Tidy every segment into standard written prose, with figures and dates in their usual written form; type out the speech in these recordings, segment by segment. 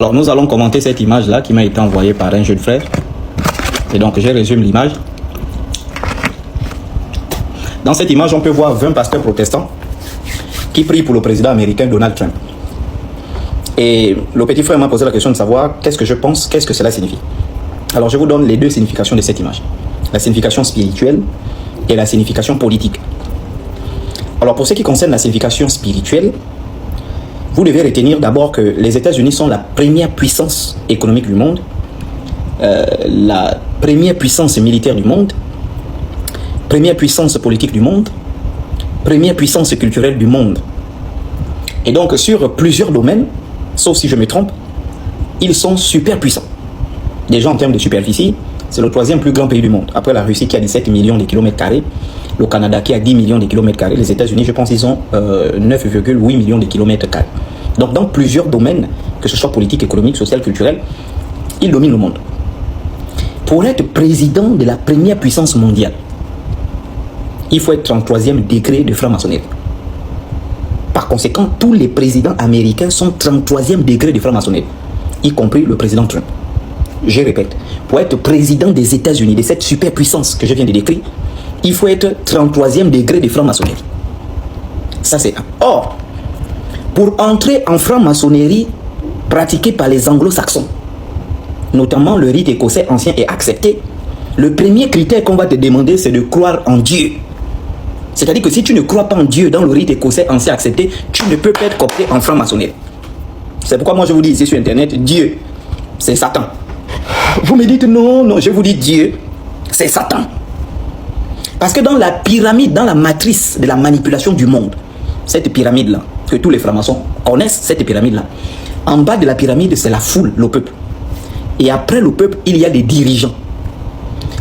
Alors nous allons commenter cette image-là qui m'a été envoyée par un jeune frère. Et donc je résume l'image. Dans cette image, on peut voir 20 pasteurs protestants qui prient pour le président américain Donald Trump. Et le petit frère m'a posé la question de savoir qu'est-ce que je pense, qu'est-ce que cela signifie. Alors je vous donne les deux significations de cette image. La signification spirituelle et la signification politique. Alors pour ce qui concerne la signification spirituelle, vous devez retenir d'abord que les États-Unis sont la première puissance économique du monde, la première puissance militaire du monde, première puissance politique du monde, première puissance culturelle du monde. Et donc sur plusieurs domaines, sauf si je me trompe, ils sont super puissants. Déjà en termes de superficie, c'est le troisième plus grand pays du monde. Après la Russie qui a 17 millions de kilomètres carrés, le Canada qui a 10 millions de kilomètres carrés, les États-Unis, je pense, ils ont 9,8 millions de kilomètres carrés. Donc dans plusieurs domaines, que ce soit politique, économique, social, culturel, ils dominent le monde. Pour être président de la première puissance mondiale, il faut être 33e degré de franc-maçonnerie. Par conséquent, tous les présidents américains sont 33e degré de franc-maçonnerie, y compris le président Trump. Je répète, pour être président des États-Unis, de cette superpuissance que je viens de décrire, il faut être 33e degré de franc-maçonnerie. Ça c'est un. Or, pour entrer en franc-maçonnerie pratiquée par les anglo-saxons, notamment le rite écossais ancien est accepté, le premier critère qu'on va te demander, c'est de croire en Dieu. C'est-à-dire que si tu ne crois pas en Dieu dans le rite écossais ancien accepté, tu ne peux pas être coopté en franc-maçonnerie. C'est pourquoi moi je vous dis ici sur internet, Dieu, c'est Satan. Vous me dites non, je vous dis Dieu, c'est Satan. Parce que dans la pyramide, dans la matrice de la manipulation du monde, cette pyramide-là, que tous les francs-maçons connaissent, cette pyramide-là, en bas de la pyramide, c'est la foule, le peuple. Et après le peuple, il y a des dirigeants.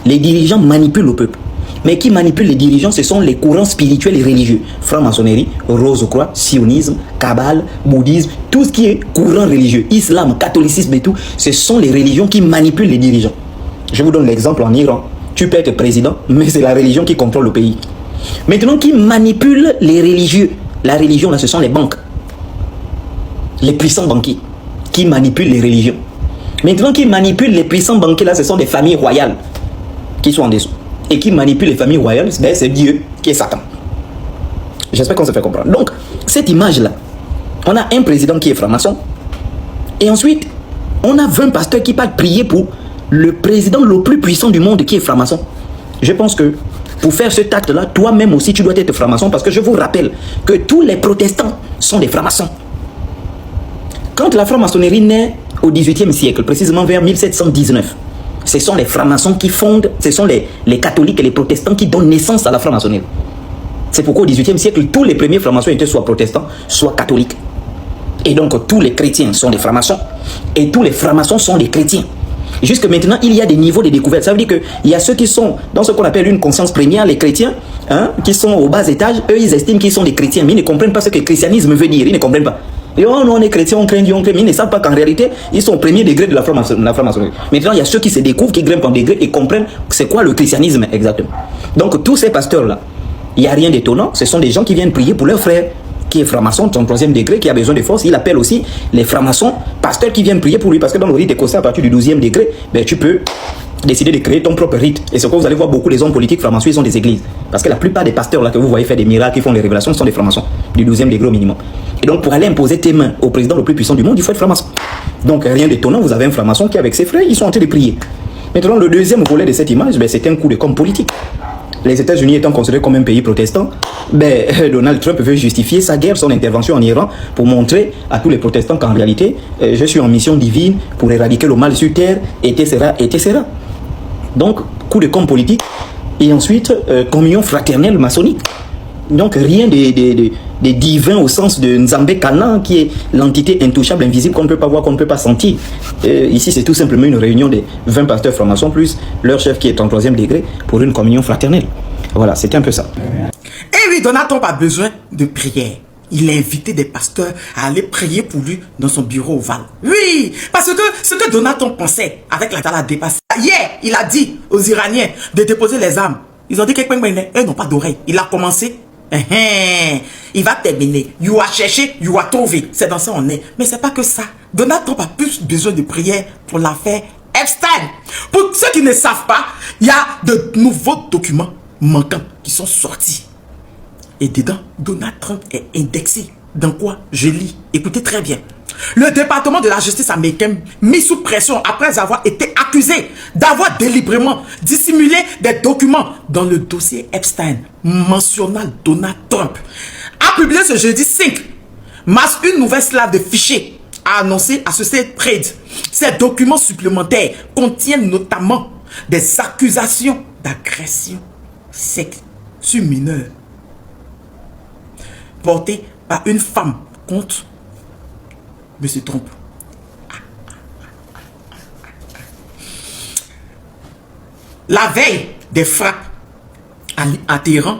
Les dirigeants manipulent le peuple. Mais qui manipulent les dirigeants, ce sont les courants spirituels et religieux. Franc-maçonnerie, Rose-Croix, sionisme, Kabbale, bouddhisme, tout ce qui est courant religieux, islam, catholicisme et tout, ce sont les religions qui manipulent les dirigeants. Je vous donne l'exemple en Iran. Tu peux être président, mais c'est la religion qui contrôle le pays. Maintenant, qui manipule les religieux? La religion, là, ce sont les banques. Les puissants banquiers qui manipulent les religions. Maintenant, qui manipule les puissants banquiers, là, ce sont des familles royales qui sont en dessous. Et qui manipule les familles royales, c'est Dieu qui est Satan. J'espère qu'on se fait comprendre. Donc, cette image-là, on a un président qui est franc-maçon. Et ensuite, on a 20 pasteurs qui partent prier pour le président le plus puissant du monde qui est franc-maçon. Je pense que pour faire cet acte-là, toi-même aussi, tu dois être franc-maçon parce que je vous rappelle que tous les protestants sont des francs-maçons. Quand la franc-maçonnerie naît au XVIIIe siècle, précisément vers 1719, ce sont les francs-maçons qui fondent, ce sont les catholiques et les protestants qui donnent naissance à la franc-maçonnerie. C'est pourquoi au XVIIIe siècle, tous les premiers francs-maçons étaient soit protestants, soit catholiques. Et donc tous les chrétiens sont des francs-maçons et tous les francs-maçons sont des chrétiens. Jusque maintenant, il y a des niveaux de découverte. Ça veut dire qu'il y a ceux qui sont dans ce qu'on appelle une conscience première, les chrétiens, qui sont au bas étage, eux ils estiment qu'ils sont des chrétiens, mais ils ne comprennent pas ce que le christianisme veut dire, ils ne comprennent pas. Et oh non, on est chrétiens, on craint Dieu, mais ils ne savent pas qu'en réalité, ils sont au premier degré de la franc-maçonnerie. Maintenant, il y a ceux qui se découvrent, qui grimpent en degré et comprennent c'est quoi le christianisme exactement. Donc tous ces pasteurs-là, il n'y a rien d'étonnant, ce sont des gens qui viennent prier pour leur frère, qui est franc-maçon, 33e degré, qui a besoin de force. Il appelle aussi les francs-maçons, pasteurs qui viennent prier pour lui, parce que dans le rite écossais, à partir du 12e degré, ben, tu peux décider de créer ton propre rite. Et c'est quoi vous allez voir beaucoup les hommes politiques francs-maçons, ils ont des églises. Parce que la plupart des pasteurs là que vous voyez faire des miracles, qui font les révélations, sont des francs-maçons, du 12e degré au minimum. Et donc pour aller imposer tes mains au président le plus puissant du monde, il faut être franc-maçon. Donc rien d'étonnant, vous avez un franc-maçon qui avec ses frères, ils sont en train de prier. Maintenant le deuxième volet de cette image, ben, c'est un coup de com' politique. Les États-Unis étant considérés comme un pays protestant, ben, Donald Trump veut justifier sa guerre, son intervention en Iran, pour montrer à tous les protestants qu'en réalité, je suis en mission divine pour éradiquer le mal sur terre, etc., etc. Donc, coup de com' politique, et ensuite, communion fraternelle maçonnique. Donc, rien de divin au sens de Nzambé Kana, qui est l'entité intouchable, invisible, qu'on ne peut pas voir, qu'on ne peut pas sentir. Ici, c'est tout simplement une réunion de 20 pasteurs francs-maçons, plus leur chef qui est en 3e degré, pour une communion fraternelle. Voilà, c'était un peu ça. Et oui, Donald Trump a besoin de prière. Il a invité des pasteurs à aller prier pour lui dans son bureau ovale. Oui, parce que ce que Donald Trump pensait avec la a dépassé. Hier, il a dit aux Iraniens de déposer les armes. Ils ont dit qu'eux n'ont pas d'oreille. Il a commencé. Il va terminer. You a cherché, you a trouvé. C'est dans ça on est. Mais c'est pas que ça. Donald Trump a plus besoin de prière pour l'affaire Epstein. Pour ceux qui ne savent pas, il y a de nouveaux documents manquants qui sont sortis. Et dedans, Donald Trump est indexé. Dans quoi? Je lis. Écoutez très bien. Le département de la justice américain mis sous pression après avoir été accusé d'avoir délibérément dissimulé des documents dans le dossier Epstein mentionnant Donald Trump a publié ce jeudi 5 mars une nouvelle slave de fichiers a annoncé à Associated Press. Ces documents supplémentaires contiennent notamment des accusations d'agression sexuelle sur mineurs portées par une femme contre M. Trump. La veille des frappes à Téhéran,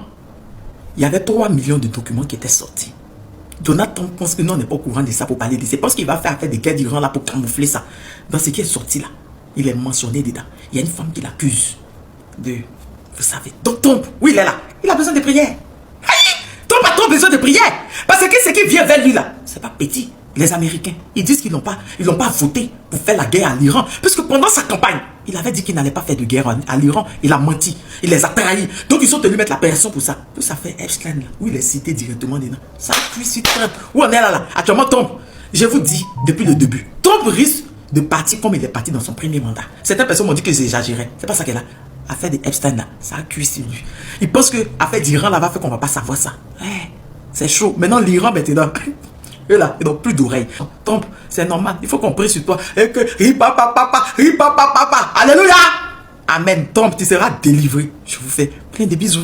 il y avait 3 millions de documents qui étaient sortis. Donald Trump pense que nous, on n'est pas au courant de ça pour parler de ça. C'est parce qu'il va faire affaire des guerres d'Iran là pour camoufler ça. Dans ce qui est sorti là, il est mentionné dedans. Il y a une femme qui l'accuse de... Vous savez, donc Trump, oui, il est là. Il a besoin de prière. Trump a trop besoin de prière. Parce que ce qui vient vers lui là, c'est pas petit. Les Américains, ils disent qu'ils n'ont pas voté pour faire la guerre à l'Iran. Puisque pendant sa campagne, il avait dit qu'il n'allait pas faire de guerre à l'Iran. Il a menti. Il les a trahis. Donc ils sont tenus de mettre la pression pour ça. Tout ça fait Epstein là, où il est cité directement dedans. Ça cuit sur Trump. Où on est là. Actuellement, Trump, je vous dis depuis le début, Trump risque de partir comme il est parti dans son premier mandat. Certaines personnes m'ont dit que j'exagérais. C'est pas ça qu'elle a. Affaire de Epstein là, ça a cuit sur lui. Il pense que affaire d'Iran là va faire qu'on va pas savoir ça. Ouais, c'est chaud. Maintenant l'Iran maintenant. Eux là, ils n'ont plus d'oreilles. Trump, c'est normal. Il faut qu'on prie sur toi. Et que alléluia. Amen. Trump, tu seras délivré. Je vous fais plein de bisous.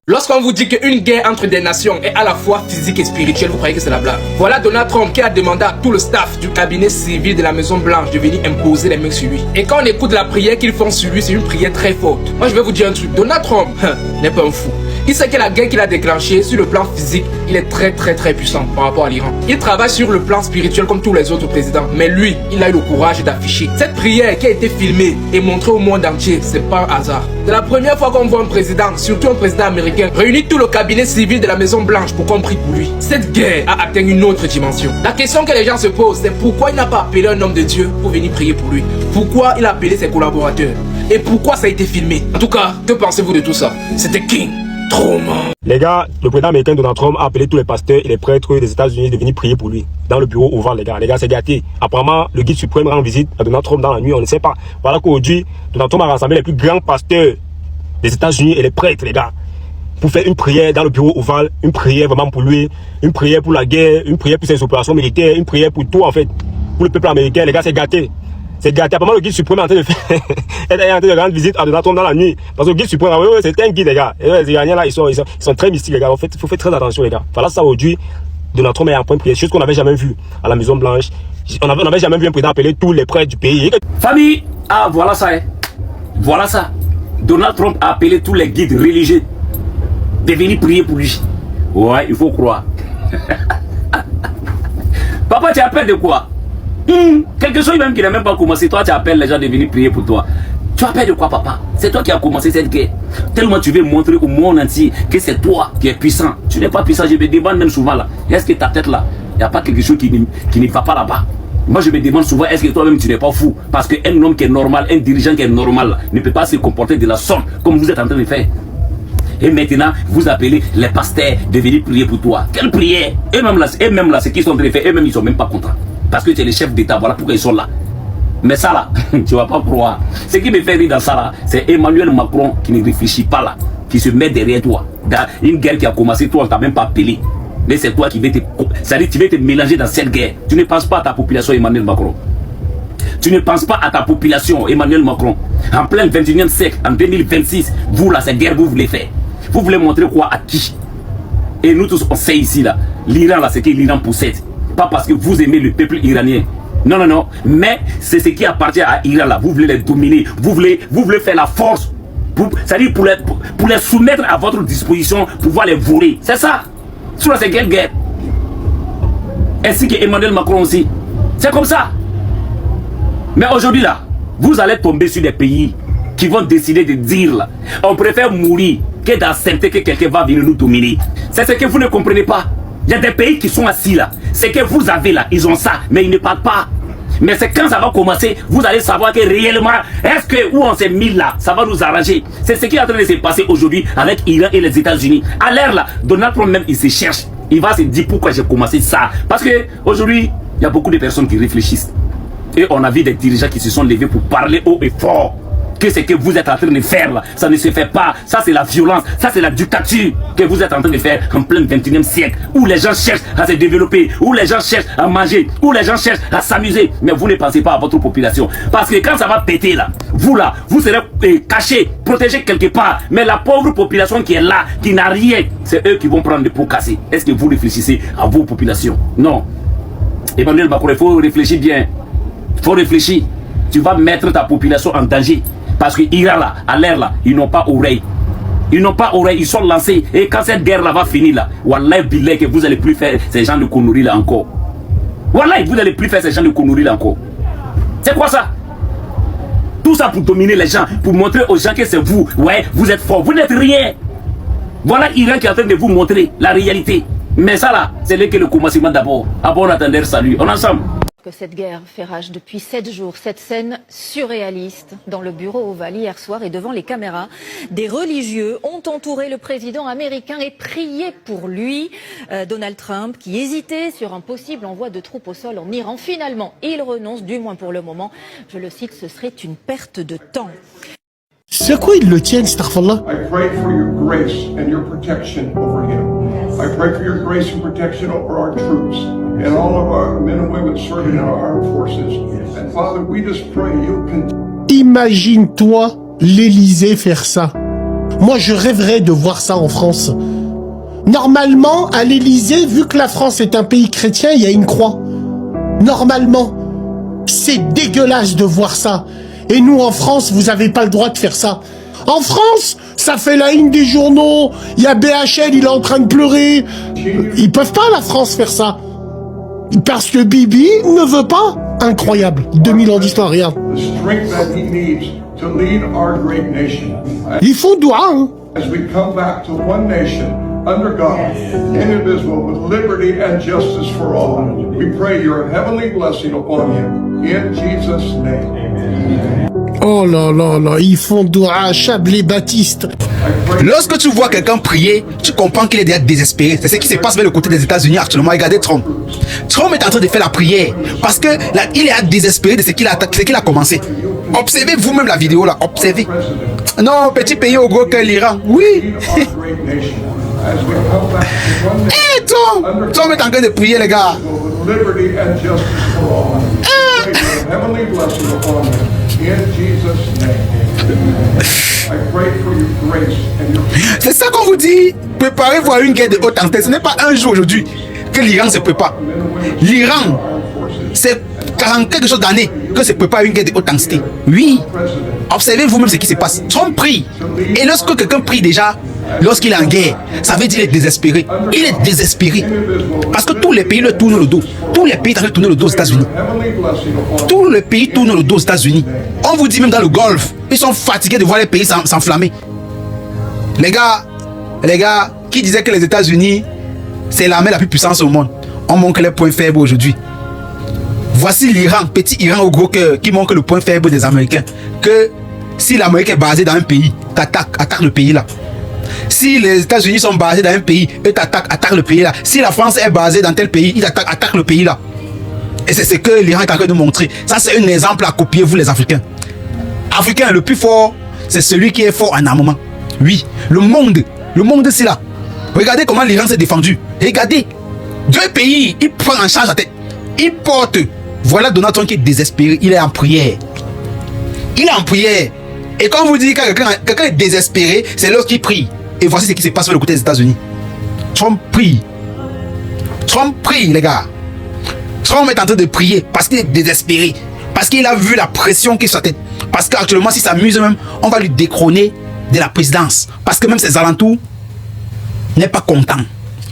Lorsqu'on vous dit qu'une guerre entre des nations est à la fois physique et spirituelle, vous croyez que c'est la blague. Voilà Donald Trump qui a demandé à tout le staff du cabinet civil de la Maison Blanche de venir imposer les mains sur lui. Et quand on écoute la prière qu'ils font sur lui, c'est une prière très forte. Moi je vais vous dire un truc, Donald Trump n'est pas un fou. Il sait que la guerre qu'il a déclenchée sur le plan physique, il est très puissant par rapport à l'Iran. Il travaille sur le plan spirituel comme tous les autres présidents. Mais lui, il a eu le courage d'afficher. Cette prière qui a été filmée et montrée au monde entier, c'est pas un hasard. C'est la première fois qu'on voit un président, surtout un président américain, réunir tout le cabinet civil de la Maison Blanche pour qu'on prie pour lui. Cette guerre a atteint une autre dimension. La question que les gens se posent, c'est pourquoi il n'a pas appelé un homme de Dieu pour venir prier pour lui? Pourquoi il a appelé ses collaborateurs? Et pourquoi ça a été filmé? En tout cas, que pensez-vous de tout ça? C'était King. Les gars, le président américain Donald Trump a appelé tous les pasteurs et les prêtres des États-Unis de venir prier pour lui dans le bureau Oval, les gars. Les gars, c'est gâté. Apparemment, le guide suprême rend visite à Donald Trump dans la nuit, on ne sait pas. Voilà qu'aujourd'hui, Donald Trump a rassemblé les plus grands pasteurs des États-Unis et les prêtres, les gars, pour faire une prière dans le bureau Oval, une prière vraiment pour lui, une prière pour la guerre, une prière pour ses opérations militaires, une prière pour tout en fait, pour le peuple américain. Les gars, c'est gâté. C'est gâté. Apparemment, le guide suprême est en train de faire est en train de rendre visite à Donald Trump dans la nuit. Parce que le guide suprême, c'est un guide, les gars. Et les Iraniens là, ils sont très mystiques, les gars. En fait, il faut faire très attention, les gars. Voilà ça aujourd'hui. Donald Trump est en point de prière, chose qu'on n'avait jamais vu à la Maison Blanche. On n'avait jamais vu un président appeler tous les prêtres du pays. Famille, ah voilà ça, hein. Voilà ça. Donald Trump a appelé tous les guides religieux de venir prier pour lui. Ouais, il faut croire. Papa, tu appelles de quoi? Quelque chose même qui n'a même pas commencé. Toi, tu appelles les gens de venir prier pour toi. Tu appelles de quoi, papa? C'est toi qui as commencé cette guerre. Tellement tu veux montrer au monde entier que c'est toi qui es puissant. Tu n'es pas puissant. Je me demande même souvent là, est-ce que ta tête là, il n'y a pas quelque chose qui ne va pas là-bas? Moi, je me demande souvent, est-ce que toi-même tu n'es pas fou? Parce qu'un homme qui est normal, un dirigeant qui est normal là, ne peut pas se comporter de la sorte comme vous êtes en train de faire. Et maintenant, vous appelez les pasteurs de venir prier pour toi. Quelle prière? Eux-mêmes là, ce qu'ils sont en train de faire, eux-mêmes ils ne sont même pas contents. Parce que tu es le chef d'État, voilà pourquoi ils sont là. Mais ça là, tu vas pas croire. Ce qui me fait rire dans ça là, c'est Emmanuel Macron qui ne réfléchit pas là, qui se met derrière toi. Dans une guerre qui a commencé, toi on t'a même pas appelé. Mais c'est toi qui vas tu vas te mélanger dans cette guerre. Tu ne penses pas à ta population, Emmanuel Macron. Tu ne penses pas à ta population, Emmanuel Macron. En plein 21e siècle, en 2026, vous là, cette guerre, vous voulez faire. Vous voulez montrer quoi à qui? Et nous tous, on sait ici là, l'Iran là, c'est que l'Iran possède. Pas parce que vous aimez le peuple iranien. Non, non, non. Mais c'est ce qui appartient à l'Iran là. Vous voulez les dominer. Vous voulez faire la force. C'est-à-dire pour les soumettre à votre disposition, pour pouvoir les voler. C'est ça. Sur cette guerre. Ainsi que Emmanuel Macron aussi. C'est comme ça. Mais aujourd'hui là, vous allez tomber sur des pays qui vont décider de dire là, on préfère mourir que d'accepter que quelqu'un va venir nous dominer. C'est ce que vous ne comprenez pas. Il y a des pays qui sont assis là. C'est que vous avez là, ils ont ça, mais ils ne parlent pas. Mais c'est quand ça va commencer, vous allez savoir que réellement, est-ce que où on s'est mis là, ça va nous arranger. C'est ce qui est en train de se passer aujourd'hui avec Iran et les États-Unis. À l'ère là, Donald Trump même, il se cherche. Il va se dire pourquoi j'ai commencé ça. Parce que aujourd'hui, il y a beaucoup de personnes qui réfléchissent. Et on a vu des dirigeants qui se sont levés pour parler haut et fort. Que ce que vous êtes en train de faire là, ça ne se fait pas. Ça c'est la violence, ça c'est la dictature que vous êtes en train de faire en plein 21e siècle. Où les gens cherchent à se développer, où les gens cherchent à manger, où les gens cherchent à s'amuser. Mais vous ne pensez pas à votre population. Parce que quand ça va péter là, vous serez cachés, protégés quelque part. Mais la pauvre population qui est là, qui n'a rien, c'est eux qui vont prendre des pots cassés. Est-ce que vous réfléchissez à vos populations? Non. Emmanuel Macron, il faut réfléchir bien. Il faut réfléchir. Tu vas mettre ta population en danger. Parce que Iran là, à l'air là, ils n'ont pas oreille. Ils n'ont pas oreille, ils sont lancés. Et quand cette guerre là va finir là, Wallah billah que vous n'allez plus faire ces gens de conneries là encore. Wallah, vous n'allez plus faire ces gens de conneries là encore. C'est quoi ça? Tout ça pour dominer les gens, pour montrer aux gens que c'est vous. Ouais, vous êtes fort, vous n'êtes rien. Voilà Iran qui est en train de vous montrer la réalité. Mais ça là, c'est là que le commencement d'abord. À bon attendeur, salut. On est ensemble. Que cette guerre fait rage depuis 7 jours. Cette scène surréaliste dans le bureau ovale hier soir et devant les caméras. Des religieux ont entouré le président américain et prié pour lui. Donald Trump qui hésitait sur un possible envoi de troupes au sol en Iran. Finalement, il renonce, du moins pour le moment. Je le cite, ce serait une perte de temps. C'est quoi ils le tiennent, astaghfirullah? I pray for your grace and your protection over him. I pray for your grace and protection over our troops and all of our men and women serving in our armed forces. And Father, we just pray you'll continue. Imagine-toi l'Élysée faire ça. Moi, je rêverais de voir ça en France. Normalement, à l'Élysée, vu que la France est un pays chrétien, il y a une croix. Normalement, c'est dégueulasse de voir ça. Et nous, en France, vous n'avez pas le droit de faire ça. En France, ça fait la une des journaux. Il y a BHL, il est en train de pleurer. Ils peuvent pas, la France, faire ça. Parce que Bibi ne veut pas. Incroyable. 2000 ans d'histoire, regarde. Ils font doigt, hein. As we come back to one nation under God, indivisible, with liberty and justice for all, we pray your heavenly blessing upon him. In Jesus' name. Oh là là là, ils font doigt, Chablé Baptiste. Lorsque tu vois quelqu'un prier, tu comprends qu'il est déjà désespéré. C'est ce qui se passe vers le côté des États-Unis actuellement. Regardez Trump. Trump est en train de faire la prière parce que là, il est désespéré de ce qu'il a commencé. Observez vous-même la vidéo là. Observez. Non, petit pays au gros que l'Iran. Oui. Eh, Trump est en train de prier, les gars. C'est ça qu'on vous dit. Préparez-vous à une guerre de haute intensité. Ce n'est pas un jour aujourd'hui que l'Iran se prépare. L'Iran, c'est 40 quelque chose d'années que se prépare une guerre de haute intensité. Oui. Observez vous-même ce qui se passe. Trump prie. Et lorsque quelqu'un prie déjà, lorsqu'il est en guerre, ça veut dire qu'il est désespéré. Il est désespéré. Parce que tous les pays le tournent le dos. Tous les pays tournent le dos aux États-Unis. Tous les pays tournent le dos aux États-Unis. On vous dit même dans le Golfe, ils sont fatigués de voir les pays s'enflammer. Les gars, qui disaient que les États-Unis, c'est l'armée la plus puissante au monde, on montre les points faibles aujourd'hui. Voici l'Iran, petit Iran au gros cœur, qui montre le point faible des Américains. Que si l'Amérique est basée dans un pays, attaque le pays là. Si les États-Unis sont basés dans un pays, eux attaquent le pays là. Si la France est basée dans tel pays, ils attaquent le pays là. Et c'est ce que l'Iran est en train de nous montrer. Ça, c'est un exemple à copier, vous les Africains. Africain, le plus fort, c'est celui qui est fort en armement. Oui, le monde c'est là. Regardez comment l'Iran s'est défendu. Regardez, deux pays, ils prennent en charge la tête. Ils portent. Voilà Donald Trump qui est désespéré. Il est en prière. Il est en prière. Et quand on vous dit que quelqu'un est désespéré, c'est lorsqu'il prie. Et voici ce qui se passe sur le côté des États-Unis. Trump prie. Trump prie, les gars. Trump est en train de prier parce qu'il est désespéré. Parce qu'il a vu la pression qui est sur sa tête. Parce qu'actuellement, s'il s'amuse même, on va lui détrôner de la présidence. Parce que même ses alentours n'est pas content.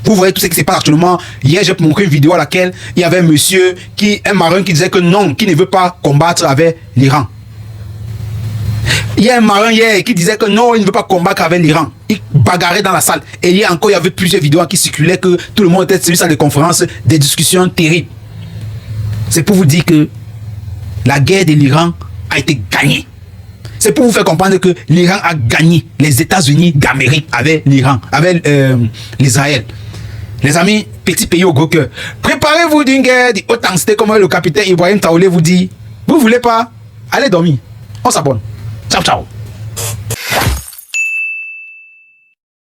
Vous voyez tout ce qui se passe actuellement. Hier, j'ai montré une vidéo à laquelle il y avait un marin qui disait que non, qui ne veut pas combattre avec l'Iran. Il y a un marin hier qui disait que non, il ne veut pas combattre avec l'Iran. bagarrer dans la salle. Et hier encore, il y avait plusieurs vidéos qui circulaient que tout le monde était sur des conférences, des discussions terribles. C'est pour vous dire que la guerre de l'Iran a été gagnée. C'est pour vous faire comprendre que l'Iran a gagné les États-Unis d'Amérique avec l'Iran, avec l'Israël. Les amis, petit pays au gros cœur, préparez-vous d'une guerre de haute intensité comme le capitaine Ibrahim Traoré vous dit. Vous voulez pas? Allez dormir. On s'abonne. Ciao, ciao.